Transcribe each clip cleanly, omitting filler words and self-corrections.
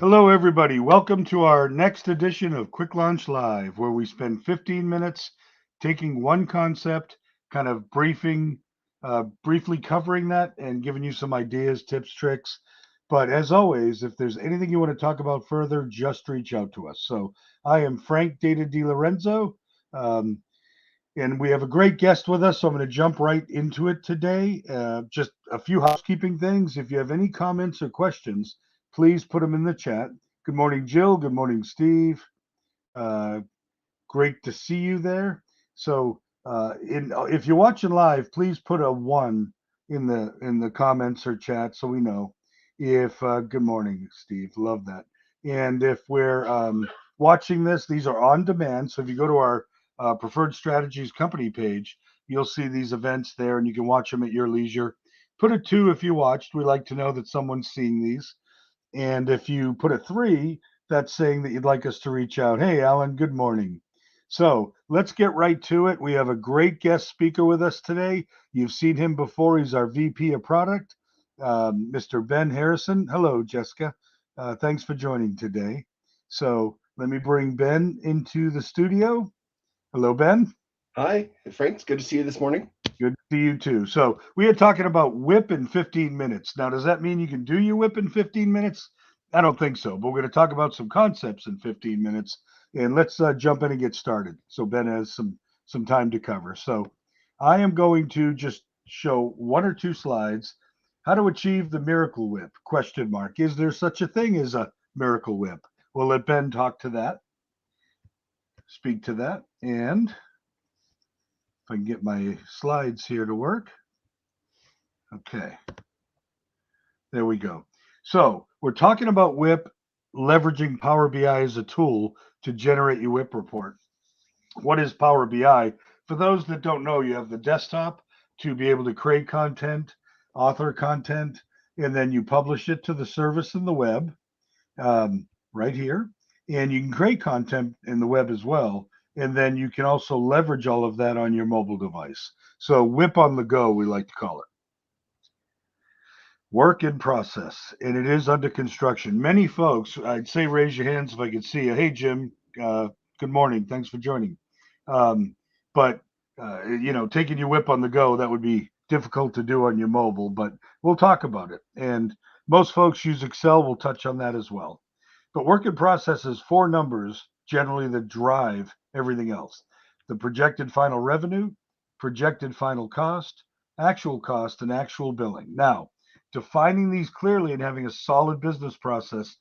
Hello, everybody. Welcome to our next edition of QuickLaunch Live, where we spend 15 minutes taking one concept, kind of briefly covering that and giving you some ideas, tips, tricks. But as always, if there's anything you want to talk about further, just reach out to us. So I am Frank Data Di Lorenzo, um, and we have a great guest with us. So I'm going to jump right into it today. Just a few housekeeping things. If you have any comments or questions, please put them in the chat. Good morning, Jill. Good morning, Steve. Uh, Great to see you there. So, if you're watching live, please put a one in the comments or chat so we know. If Good morning, Steve. Love that. And if we're watching this, these are on demand. So if you go to our Preferred Strategies company page, you'll see these events there, and you can watch them at your leisure. Put a two if you watched. We like to know that someone's seeing these. And if you put a three, that's saying that you'd like us to reach out. Hey, Alan, good morning. So let's get right to it. We have a great guest speaker with us today. You've seen him before. He's our VP of Product, Mr. Ben Harrison. Hello, Jessica. Thanks for joining today. So let me bring Ben into the studio. Hello, Ben. Hi, Frank. It's good to see you this morning. Good to see you too. So we are talking about WIP in 15 minutes. Now, does that mean you can do your WIP in 15 minutes? I don't think so, but we're going to talk about some concepts in 15 minutes, and let's jump in and get started. So Ben has some time to cover. So I am going to just show one or two slides. How to achieve the miracle WIP? Question mark. Is there such a thing as a miracle WIP? We'll let Ben talk to that, speak to that, and if I can get my slides here to work. Okay, there we go. So we're talking about WIP, leveraging Power BI as a tool to generate your WIP report. What is Power BI? For those that don't know, you have the desktop to be able to create content, author content, and then you publish it to the service in the web, right here. And you can create content in the web as well. And then you can also leverage all of that on your mobile device. So WIP on the go, we like to call it. Work in process, and it is under construction. Many folks, I'd say raise your hands if I could see you. Hey, Jim, good morning. Thanks for joining. Um, but taking your whip on the go, that would be difficult to do on your mobile, but we'll talk about it. And most folks use Excel. We'll touch on that as well. But work in process is four numbers generally that drive everything else: the projected final revenue, projected final cost, and actual billing. Now, defining these clearly and having a solid business process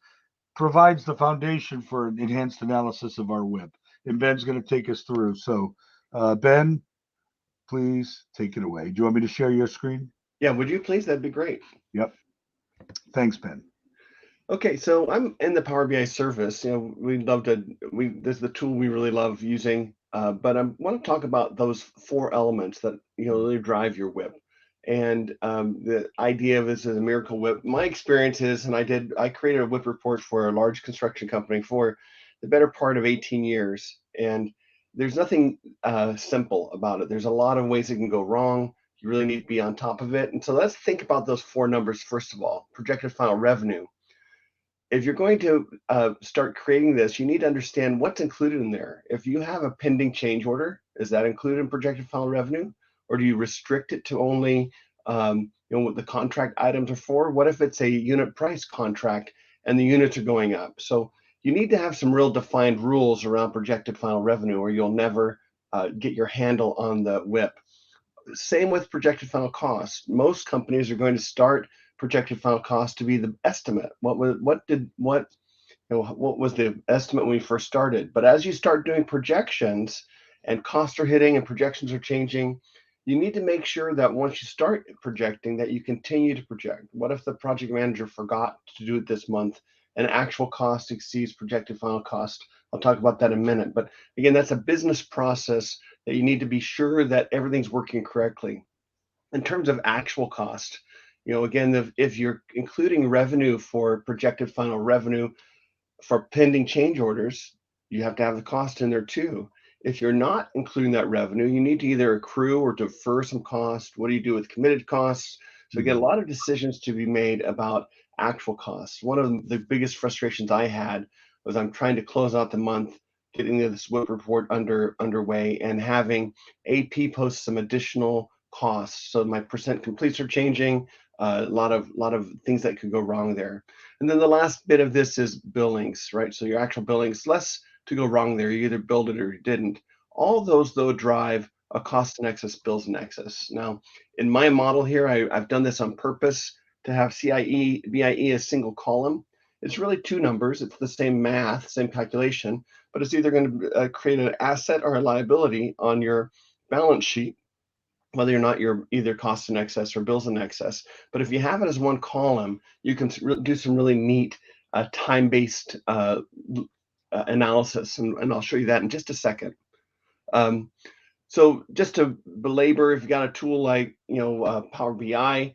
provides the foundation for an enhanced analysis of our WIP. And Ben's going to take us through. So, Ben, please take it away. Do you want me to share your screen? Yeah, would you please? That'd be great. Yep. Thanks, Ben. Okay, so I'm in the Power BI service. We love to. This is the tool we really love using. But I want to talk about those four elements that really drive your WIP. And the idea of this is a miracle WIP. My experience is, and I created a WIP report for a large construction company for the better part of 18 years, and there's nothing simple about it. There's a lot of ways it can go wrong. You really need to be on top of it. And so let's think about those four numbers first of all. Projected final revenue. If you're going to start creating this, you need to understand what's included in there. If you have a pending change order, is that included in projected final revenue? Or do you restrict it to only what the contract items are for? What if it's a unit price contract and the units are going up? So you need to have some real defined rules around projected final revenue, or you'll never get your handle on the WIP. Same with projected final cost. Most companies are going to start projected final cost to be the estimate. What was the estimate when we first started? But as you start doing projections and costs are hitting and projections are changing, you need to make sure that once you start projecting that you continue to project. What if the project manager forgot to do it this month and actual cost exceeds projected final cost? I'll talk about that in a minute. But again, that's a business process that you need to be sure that everything's working correctly. In terms of actual cost, again, if you're including revenue for projected final revenue for pending change orders, you have to have the cost in there too. If you're not including that revenue, you need to either accrue or defer some cost. What do you do with committed costs? So again, a lot of decisions to be made about actual costs. One of the biggest frustrations I had was I'm trying to close out the month, getting this WIP report underway, and having AP post some additional costs. So my percent completes are changing. A lot of things that could go wrong there. And then the last bit of this is billings, right? So your actual billings, less to go wrong there. You either billed it or you didn't. All those though drive a cost in excess, bills in excess. Now, in my model here, I've done this on purpose to have CIE, BIE a single column. It's really two numbers. It's the same math, same calculation, but it's either going to create an asset or a liability on your balance sheet, whether or not you're either costs in excess or bills in excess. But if you have it as one column, you can do some really neat time-based analysis, and I'll show you that in just a second. So just to belabor, if you got a tool like Power BI,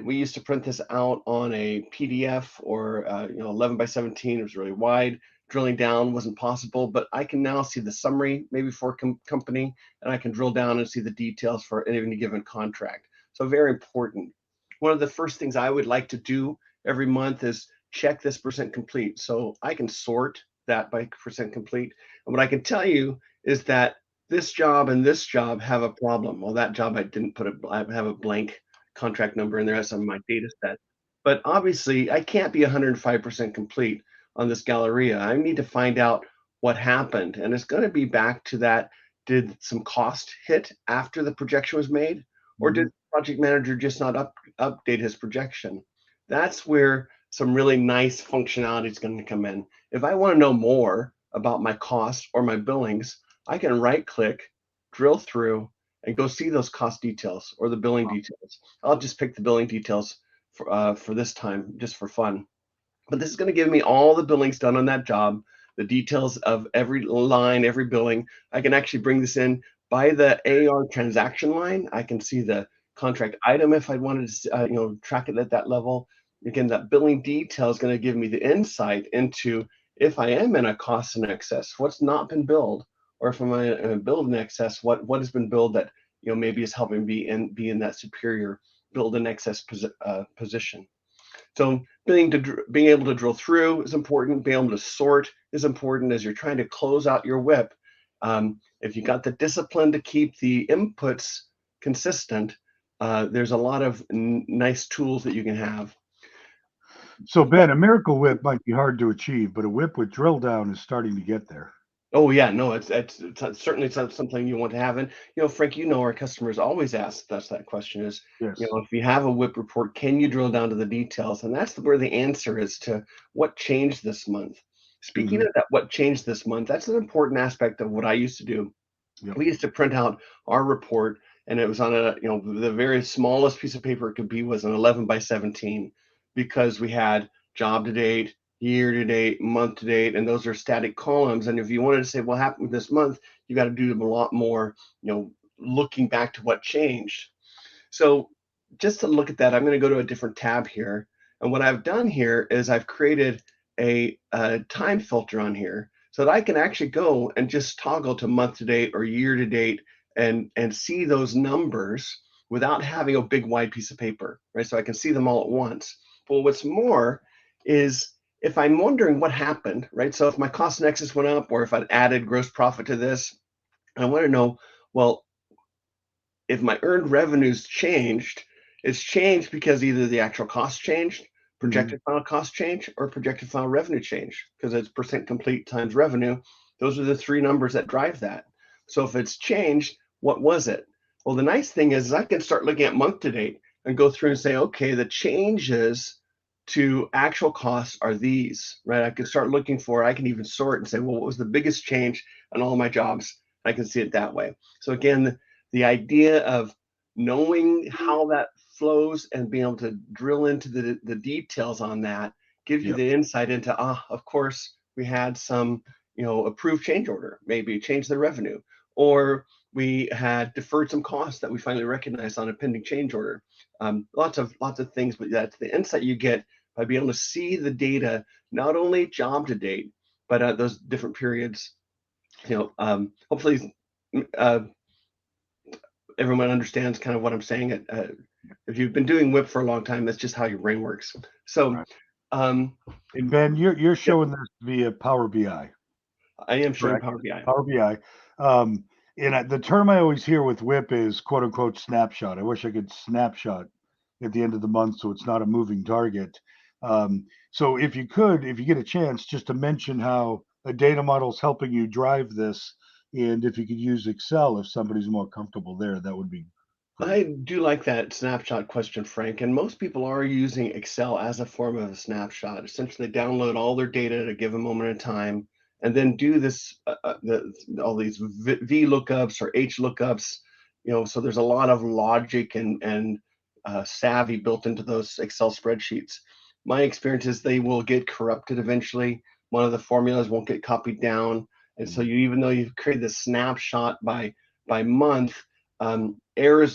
we used to print this out on a PDF or 11 by 17. It was really wide. Drilling down wasn't possible, but I can now see the summary maybe for a company, and I can drill down and see the details for any given contract. So very important. One of the first things I would like to do every month is check this percent complete. So I can sort that by percent complete. And what I can tell you is that this job and this job have a problem. Well, that job I didn't I have a blank contract number in there as on my data set. But obviously, I can't be 105% complete on this Galleria. I need to find out what happened. And it's going to be back to that. Did some cost hit after the projection was made? Or did the project manager just not update his projection? That's where some really nice functionality is going to come in. If I want to know more about my costs or my billings, I can right click, drill through, and go see those cost details or the billing details. I'll just pick the billing details for this time, just for fun. But this is going to give me all the billings done on that job, the details of every line, every billing. I can actually bring this in by the AR transaction line. I can see the contract item if I wanted to track it at that level. Again, that billing detail is going to give me the insight into if I am in a cost in excess, what's not been billed, or if I'm in a build in excess, what has been billed that maybe is helping be in that superior build in excess position. So being able to drill through is important. Being able to sort is important as you're trying to close out your WIP. If you got the discipline to keep the inputs consistent, there's a lot of nice tools that you can have. So Ben, a miracle whip might be hard to achieve, but a whip with drill down is starting to get there. Oh yeah, no, it's certainly something you want to have. And Frank, our customers always ask us that question is, Yes. if you have a WIP report, can you drill down to the details? And that's where the answer is to what changed this month. Speaking of that, what changed this month, that's an important aspect of what I used to do. Yep. We used to print out our report, and it was on the very smallest piece of paper it could be was an 11 by 17, because we had job to date, year to date, month to date, and those are static columns. And if you wanted to say what happened this month, you got to do a lot more, looking back to what changed. So just to look at that, I'm going to go to a different tab here. And what I've done here is I've created a time filter on here so that I can actually go and just toggle to month to date or year to date and see those numbers without having a big wide piece of paper, right? So I can see them all at once. But what's more is if I'm wondering what happened, right? So if my cost nexus went up or if I'd added gross profit to this, I want to know, well, if my earned revenues changed, it's changed because either the actual cost changed, projected final cost change, or projected final revenue change, because it's percent complete times revenue. Those are the three numbers that drive that. So if it's changed, what was it? Well, the nice thing is I can start looking at month to date and go through and say, okay, the changes to actual costs are these, right? I can start looking for, I can even sort and say, well, what was the biggest change on all my jobs? I can see it that way. So again, the idea of knowing how that flows and being able to drill into the details on that gives you the insight into, of course, we had some, approved change order, maybe change the revenue, or we had deferred some costs that we finally recognized on a pending change order. Lots of things, but that's the insight you get by being able to see the data, not only job to date, but those different periods. Hopefully everyone understands kind of what I'm saying. If you've been doing WIP for a long time, that's just how your brain works. So, Right. um, And Ben, you're yep, showing this via Power BI, I am showing correct? Power BI. Power BI. Um, the term I always hear with WIP is quote unquote snapshot. I wish I could snapshot at the end of the month so it's not a moving target. So if you could, if you get a chance, just to mention how a data model is helping you drive this, and if you could use Excel if somebody's more comfortable there, that would be great. I do like that snapshot question, Frank, and most people are using Excel as a form of a snapshot. Essentially, they download all their data at a given moment in time, and then do this all these v lookups or H lookups. So there's a lot of logic and savvy built into those Excel spreadsheets. My experience is they will get corrupted eventually. One of the formulas won't get copied down, and so Mm. even though you've created the snapshot by month, errors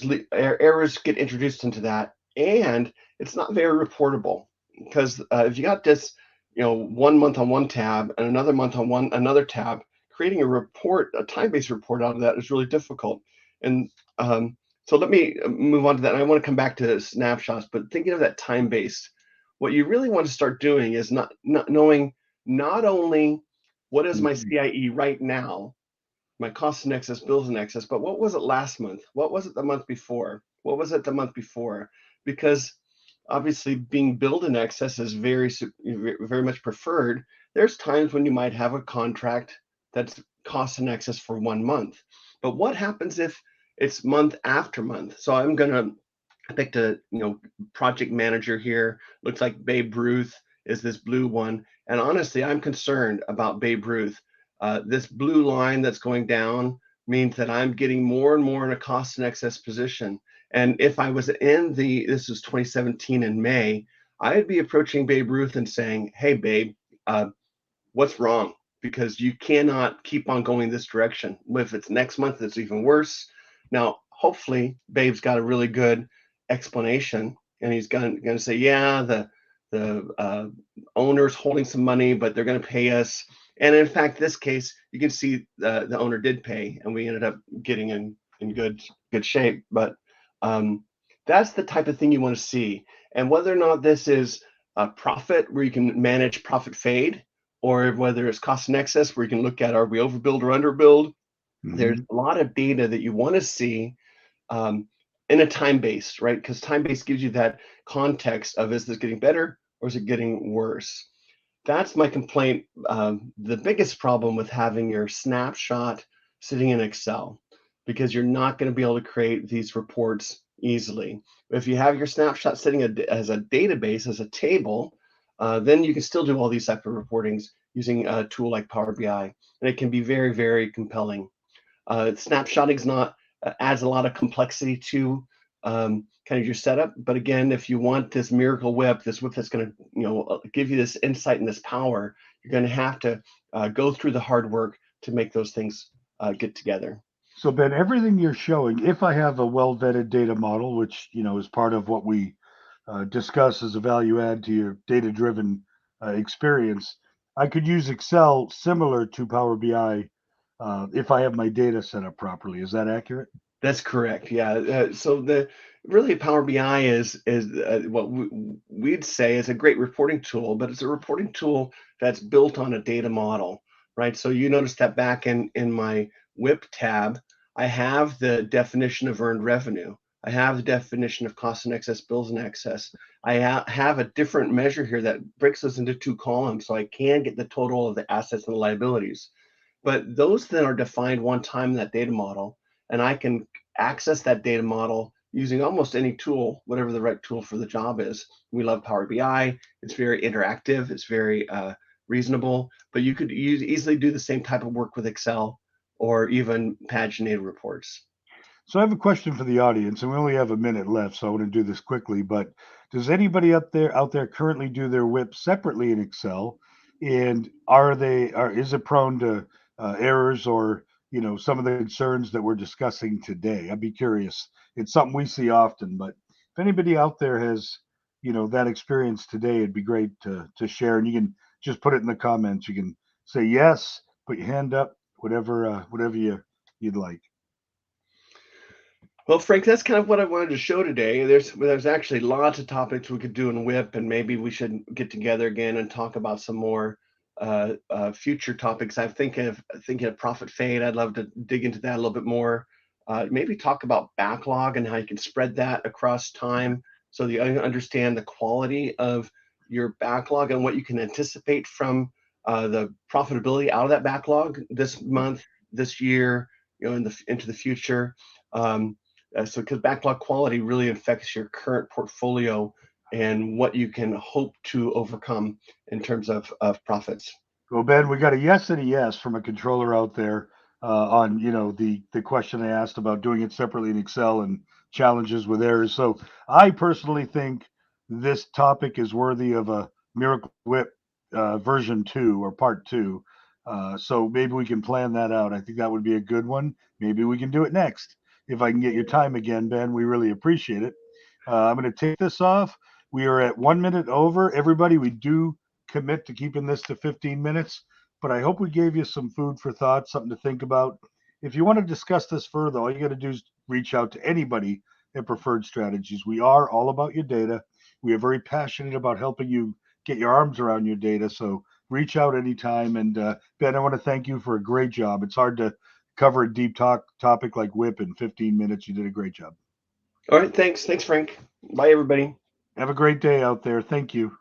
get introduced into that, and it's not very reportable because if you got this, 1 month on one tab and another month on another tab, creating a time-based report out of that is really difficult. And so let me move on to that. And I want to come back to snapshots, but thinking of that time-based, what you really want to start doing is not knowing not only what is my Mhm. CIE right now, my costs in excess, bills in excess, but what was it last month? What was it the month before? What was it the month before? Because obviously being billed in excess is very much preferred. There's times when you might have a contract that's cost in excess for 1 month. But what happens if it's month after month? So I picked a project manager here. Looks like Babe Ruth is this blue one. And honestly, I'm concerned about Babe Ruth. This blue line that's going down means that I'm getting more and more in a cost and excess position. And if I was this is 2017 in May, I'd be approaching Babe Ruth and saying, "Hey, Babe, uh, what's wrong? Because you cannot keep on going this direction. If it's next month, it's even worse." Now, hopefully, Babe's got a really good explanation, and he's going to say, "Yeah, the owner's holding some money, but they're going to pay us." And in fact, this case, you can see the owner did pay, and we ended up getting in good shape. But um, that's the type of thing you want to see, and whether or not this is a profit where you can manage profit fade, or whether it's cost in excess where you can look at, are we overbilled or underbilled? There's Mhm. a lot of data that you want to see um, in a time base, right? Because time base gives you that context of, is this getting better or is it getting worse? That's my complaint. The biggest problem with having your snapshot sitting in Excel, because you're not going to be able to create these reports easily. If you have your snapshot sitting as a database, as a table, then you can still do all these type of reportings using a tool like Power BI, and it can be very, very compelling. Snapshotting is not adds a lot of complexity to kind of your setup. But again, if you want this miracle whip, this whip that's going to give you this insight and this power, you're going to have to go through the hard work to make those things get together. So Ben, everything you're showing, if I have a well-vetted data model, which is part of what we discuss as a value add to your data-driven experience, I could use Excel similar to Power BI if I have my data set up properly. Is that accurate? That's correct. Yeah. So the really Power BI is what we'd say is a great reporting tool, but it's a reporting tool that's built on a data model, right? So you notice that back in my WIP tab, I have the definition of earned revenue. I have the definition of cost in excess, bills in excess. I have a different measure here that breaks those into two columns, so I can get the total of the assets and the liabilities. But those then are defined one time in that data model, and I can access that data model using almost any tool, whatever the right tool for the job is. We love Power BI. It's very interactive. It's very reasonable, but you could easily do the same type of work with Excel or even paginated reports. So I have a question for the audience, and we only have a minute left, so I want to do this quickly. But does anybody out there currently do their WIP separately in Excel? And is it prone to errors or some of the concerns that we're discussing today? I'd be curious. It's something we see often, but if anybody out there has that experience today, it'd be great to share. And you can just put it in the comments. You can say yes, put your hand up, whatever you'd like. Well, Frank, that's kind of what I wanted to show today. There's actually lots of topics we could do in WIP, and maybe we should get together again and talk about some more future topics. I'm thinking of profit fade. I'd love to dig into that a little bit more. Maybe talk about backlog and how you can spread that across time, so that you understand the quality of your backlog and what you can anticipate from the profitability out of that backlog this month, this year, into the future. Um, so, because backlog quality really affects your current portfolio and what you can hope to overcome in terms of profits. Well, Ben, we got a yes and a yes from a controller out there on the question I asked about doing it separately in Excel and challenges with errors. So I personally think this topic is worthy of a Miracle Whip version 2 or part 2. So maybe we can plan that out. I think that would be a good one. Maybe we can do it next. If I can get your time again, Ben, we really appreciate it. I'm going to take this off. We are at 1 minute over. Everybody, we do commit to keeping this to 15 minutes, but I hope we gave you some food for thought, something to think about. If you want to discuss this further, all you got to do is reach out to anybody at Preferred Strategies. We are all about your data. We are very passionate about helping you get your arms around your data. So reach out anytime. And Ben, I want to thank you for a great job. It's hard to cover a deep topic like WIP in 15 minutes. You did a great job. All right, thanks, Frank. Bye, everybody. Have a great day out there. Thank you.